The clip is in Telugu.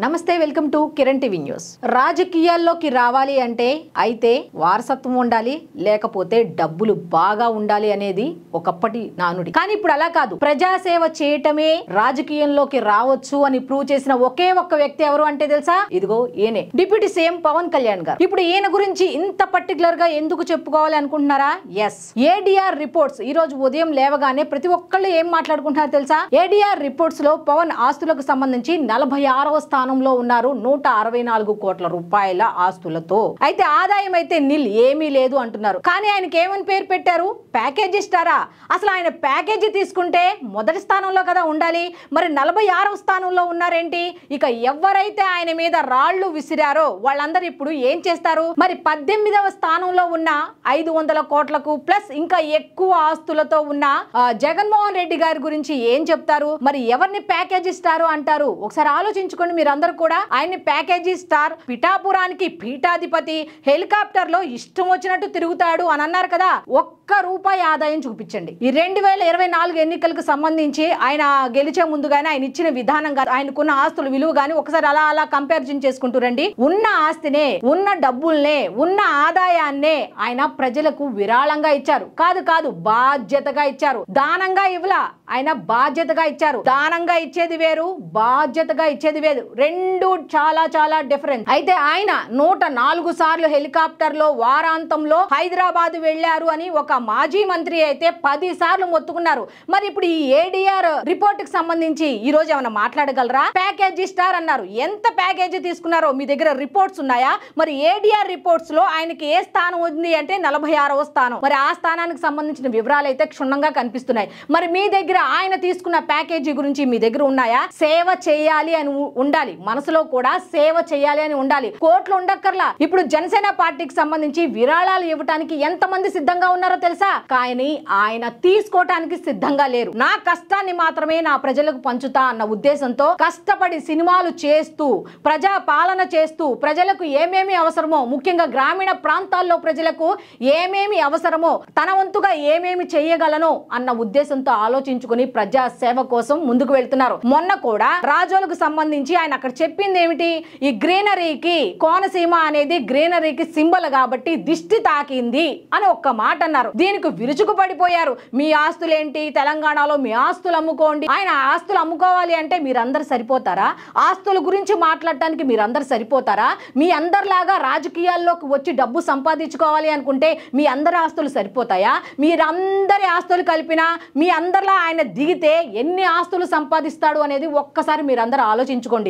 నమస్తే welcome to Kiran TV news. రాజకీయాల్లోకి రావాలి అంటే అయితే వారసత్వం ఉండాలి, లేకపోతే డబ్బులు బాగా ఉండాలి అనేది ఒకప్పటి నానుడి. కానీ ఇప్పుడు అలా కాదు. ప్రజాసేవ చేయటమే రాజకీయంలోకి రావచ్చు అని ప్రూవ్ చేసిన ఒకే ఒక్క వ్యక్తి ఎవరు అంటే తెలుసా? ఇదిగో ఈయనే, డిప్యూటీ సీఎం పవన్ కళ్యాణ్ గారు. ఇప్పుడు ఈయన గురించి ఇంత పర్టికులర్ గా ఎందుకు చెప్పుకోవాలి అనుకుంటున్నారా? ఎస్, ఏడీఆర్ రిపోర్ట్స్ ఈ రోజు ఉదయం లేవగానే ప్రతి ఒక్కళ్ళు ఏం మాట్లాడుకుంటున్నారో తెలుసా? ఏడీఆర్ రిపోర్ట్స్ లో పవన్ ఆస్తులకు సంబంధించి 46వ స్థానంలో ఉన్నారు, 164 కోట్ల రూపాయల ఆస్తులతో. అయితే ఆదాయం అయితే నిల్, ఏమీ లేదు అంటున్నారు. కానీ ఆయనకి ఏమని పేరు పెట్టారు? ప్యాకేజీ ఇస్తారా? అసలు ఆయన ప్యాకేజీ తీసుకుంటే మొదటి స్థానంలో కదా ఉండాలి, మరి 46వ స్థానంలో ఉన్నారేంటి? ఇక ఎవరైతే ఆయన మీద రాళ్లు విసిరారో వాళ్ళందరూ ఇప్పుడు ఏం చేస్తారు? మరి 18వ స్థానంలో ఉన్న 500 కోట్లకు ప్లస్ ఇంకా ఎక్కువ ఆస్తులతో ఉన్న జగన్మోహన్ రెడ్డి గారి గురించి ఏం చెప్తారు? మరి ఎవరిని ప్యాకేజీ ఇస్తారు అంటారు? ఒకసారి ఆలోచించుకోండి మీరందరూ కూడా. ఆయన్ని ప్యాకేజీ స్టార్, పిఠాపురానికి పీఠాధిపతి, హెలికాప్టర్ లో ఇష్టం వచ్చినట్టు తిరుగుతాడు అని అన్నారు కదా. ఒక్క రూపాయి ఆదాయం చూపించండి. ఈ 2024 ఎన్నికలకు సంబంధించి ఆయన గెలిచే ముందుగానే ఆయన ఇచ్చిన విధానం గాని, ఆయనకున్న ఆస్తుల విలువ గాని ఒకసారి అలా కంపారిజన్ చేసుకుంటూ రండి. ఉన్న ఆస్తినే, ఉన్న డబ్బుల్నే, ఉన్న ఆదాయాన్నే ఆయన ప్రజలకు విరాళంగా ఇచ్చారు. కాదు బాధ్యతగా ఇచ్చారు. దానంగా ఇవ్వలా, ఆయన బాధ్యతగా ఇచ్చారు. దానంగా ఇచ్చేది వేరు, బాధ్యతగా ఇచ్చేది వేరు. రెండు చాలా డిఫరెంట్. అయితే ఆయన 104 సార్లు హెలికాప్టర్ లో వారాంతంలో హైదరాబాద్ వెళ్లారు అని ఒక మాజీ మంత్రి అయితే 10 సార్లు మొత్తుకున్నారు. మరి ఇప్పుడు ఈ ఏడీఆర్ రిపోర్ట్ కి సంబంధించి ఈ రోజు ఏమైనా మాట్లాడగలరా? ప్యాకేజీ స్టార్ అన్నారు. ఎంత ప్యాకేజీ తీసుకున్నారో మీ దగ్గర రిపోర్ట్స్ ఉన్నాయా? మరి ఏడీఆర్ రిపోర్ట్స్ లో ఆయనకి ఏ స్థానం ఉంది అంటే 46వ స్థానం. మరి ఆ స్థానానికి సంబంధించిన వివరాలు అయితే క్షుణ్ణంగా కనిపిస్తున్నాయి. మరి మీ దగ్గర ఆయన తీసుకున్న ప్యాకేజీ గురించి మీ దగ్గర ఉన్నాయా? సేవ చేయాలి అని ఉండాలి, మనసులో కూడా సేవ చేయాలి అని ఉండాలి. కోట్లు ఉండక్కర్లా. ఇప్పుడు జనసేన పార్టీకి సంబంధించి విరాళాలు ఇవ్వడానికి ఎంతమంది సిద్ధంగా ఉన్నారో తెలుసా? కానీ ఆయన తీసుకోవటానికి సిద్ధంగా లేరు. నా కష్టాన్ని మాత్రమే నా ప్రజలకు పంచుతా అన్న ఉద్దేశంతో కష్టపడి సినిమాలు చేస్తూ, ప్రజా పాలన చేస్తూ, ప్రజలకు ఏమేమి అవసరమో, ముఖ్యంగా గ్రామీణ ప్రాంతాల్లో ప్రజలకు ఏమేమి అవసరమో, తన వంతుగా ఏమేమి చేయగలను అన్న ఉద్దేశంతో ఆలోచించుకుని ప్రజా సేవ కోసం ముందుకు వెళ్తున్నారు. మొన్న కూడా రాజోలకు సంబంధించి ఆయన అక్కడ చెప్పింది ఏమిటి? ఈ గ్రీనరీకి, కోనసీమ అనేది గ్రీనరీకి సింబల్ కాబట్టి దిష్టి తాకింది అని ఒక్క మాట అన్నారు. దీనికి విరుచుకు పడిపోయారు. మీ ఆస్తులేంటి, తెలంగాణలో మీ ఆస్తులు అమ్ముకోండి. ఆయన ఆస్తులు అమ్ముకోవాలి అంటే మీరందరూ సరిపోతారా? ఆస్తుల గురించి మాట్లాడటానికి మీరందరూ సరిపోతారా? మీ అందరిలాగా రాజకీయాల్లోకి వచ్చి డబ్బు సంపాదించుకోవాలి అనుకుంటే మీ అందరి ఆస్తులు సరిపోతాయా? మీరందరి ఆస్తులు కలిపినా మీ అందరిలా ఆయన దిగితే ఎన్ని ఆస్తులు సంపాదిస్తాడు అనేది ఒక్కసారి మీరందరూ ఆలోచించుకోండి.